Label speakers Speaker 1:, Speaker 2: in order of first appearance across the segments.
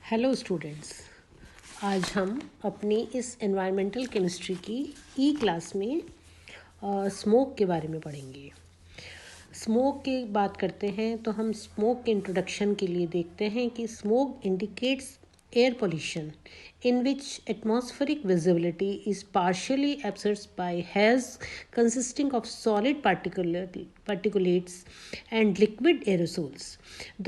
Speaker 1: Hello students. आज हम अपनी इस एनवायरमेंटल केमिस्ट्री की ई क्लास में स्मोक के बारे में पढ़ेंगे। स्मोक की बात करते हैं तो हम स्मोक के इंट्रोडक्शन के लिए देखते हैं कि smoke indicates air pollution in which atmospheric visibility is partially abscussed by haze consisting of solid particulates and liquid aerosols.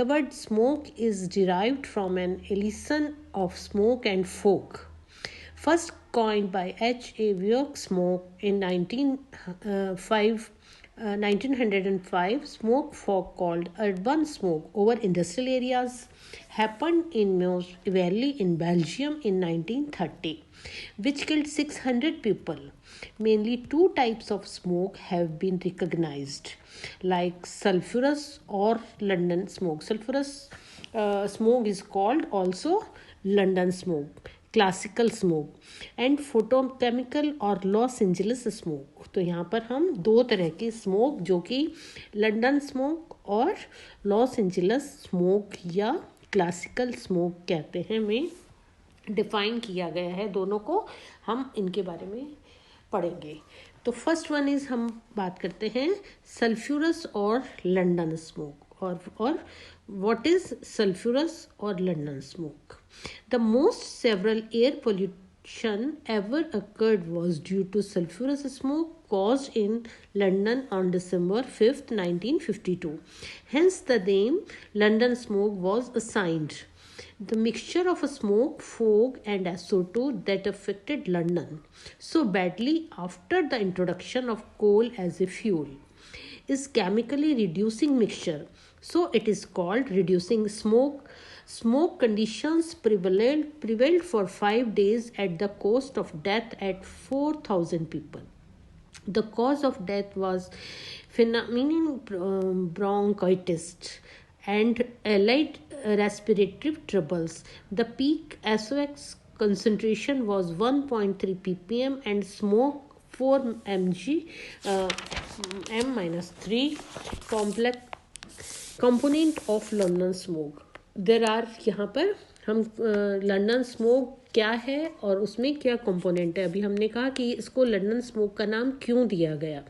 Speaker 1: The word smoke is derived from an allision of smoke and fog. First coined by H. A. Wilkes Smoke in 1905, smoke fog called urban smoke over industrial areas happened in Meuse Valley in Belgium in 1930, which killed 600 people. Mainly two types of smoke have been recognized, like sulfurous or London smoke. Sulfurous smoke is called also London smoke, classical smoke and photochemical और Los Angeles smoke. तो यहाँ पर हम दो तरह की smoke जो कि लंदन स्मोक और लॉस एंजलिस स्मोक या क्लासिकल स्मोक कहते हैं में डिफाइन किया गया है। दोनों को हम इनके बारे में पढ़ेंगे। तो फर्स्ट वन इज हम बात करते हैं सल्फ्यूरस और लंदन स्मोक और what is sulfurous or London smoke. The most several air pollution ever occurred was due to sulfurous smoke caused in London on December 5th, 1952. Hence the name London smoke was assigned. The mixture of a smoke, fog and SO2 that affected London so badly after the introduction of coal as a fuel is chemically reducing mixture, so it is called reducing smoke. Smoke conditions prevailed for 5 days at the cost of death at 4,000 people. The cause of death was phenomenon bronchitis and allied respiratory troubles. The peak SOx concentration was 1.3 ppm and smoke 4 mg M-3 complex component of London smoke. There are यहाँ पर हम London smoke क्या है और उसमें क्या component है। अभी हमने कहा कि इसको लंदन स्मोक का नाम क्यों दिया गया,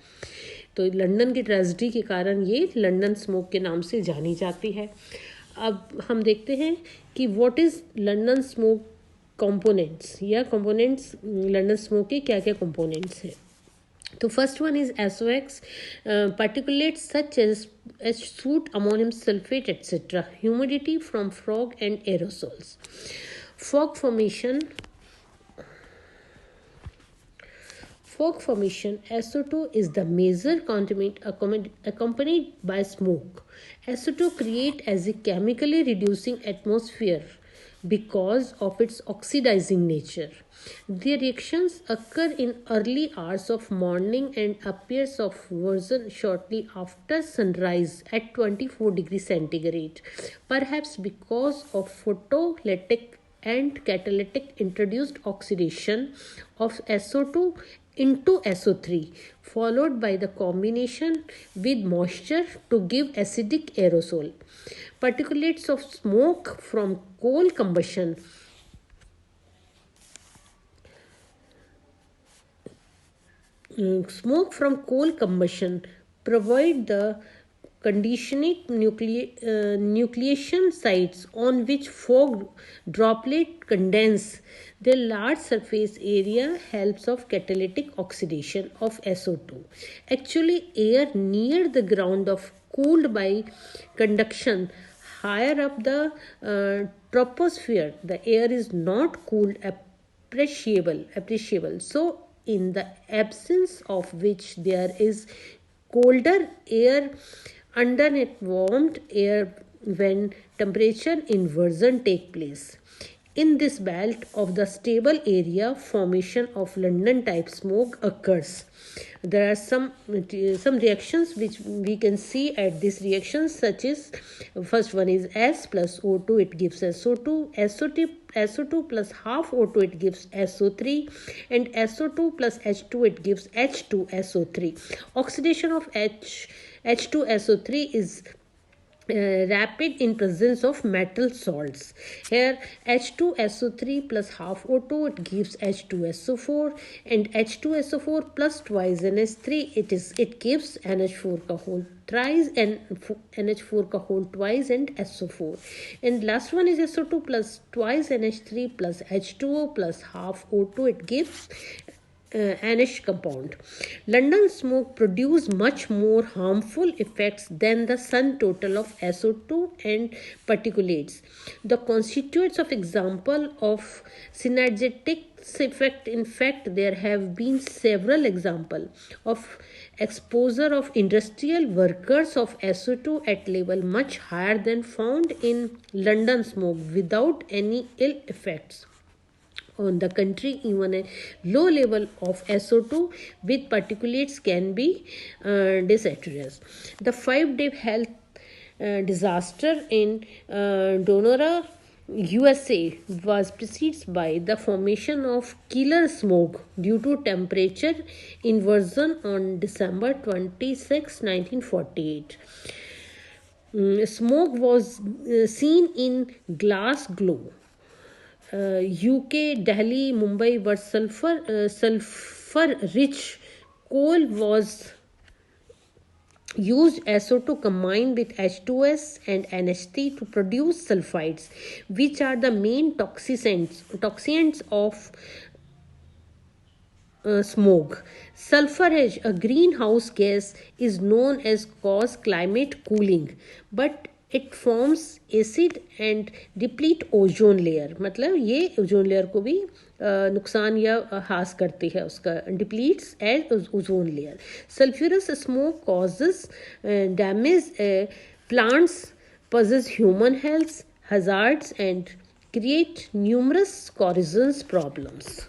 Speaker 1: तो लंदन की ट्रेजेडी के कारण ये लंदन स्मोक के नाम से जानी जाती है। अब हम देखते हैं कि what is London smoke components या कंपोनेंट्स लंदन स्मोक के क्या क्या कंपोनेंट्स हैं। तो first one is SOx, particulates such as soot, ammonium sulfate, etc. Humidity from fog and aerosols. Fog formation. SO2 is the major contaminant accompanied by smoke. SO2 create as a chemically reducing atmosphere because of its oxidizing nature. The reactions occur in early hours of morning and appears of worsen shortly after sunrise at 24 degrees centigrade, perhaps because of photolytic and catalytic induced oxidation of SO2 into SO3, followed by the combination with moisture to give acidic aerosol. Particulates of smoke from coal combustion provide the conditioning nucleation sites on which fog droplet condense. The large surface area helps of catalytic oxidation of SO2. Actually, air near the ground of cooled by conduction. Higher up the troposphere, the air is not cooled appreciable. So in the absence of which there is colder air underneath warmed air when temperature inversion take place. In this belt of the stable area, formation of London type smoke occurs. There are some reactions which we can see at this reaction, such as first one is S plus O2, it gives SO2, SO2 plus half O2, it gives SO3, and SO2 plus H2, it gives H2SO3. Oxidation of H2SO3 is rapid in presence of metal salts. Here H2SO3 plus half O2, it gives H2SO4, and H2SO4 plus twice NH3, it gives NH4 ka whole thrice and NH4 ka whole twice and SO4. And last one is SO2 plus twice NH3 plus H2O plus half O2, it gives anish compound. London smoke produce much more harmful effects than the sum total of SO2 and particulates. The constituents of example of synergetic effect, in fact, there have been several examples of exposure of industrial workers of SO2 at level much higher than found in London smoke without any ill effects on the country. Even a low level of SO2 with particulates can be disastrous. The 5-day health disaster in Donora, USA was preceded by the formation of killer smoke due to temperature inversion on December 26, 1948. Smoke was seen in Glasgow, UK, Delhi, Mumbai, where sulfur-rich coal was used SO2 combined with H2S and NH3 to produce sulfides, which are the main toxins of smoke. Sulfur as a greenhouse gas is known as cause climate cooling, but it forms acid and deplete ozone layer. मतलब ये ozone layer को भी नुकसान या हास करती है, उसका depletes as ozone layer. Sulfurous smoke causes damage plants, poses human health hazards and create numerous corrosion problems.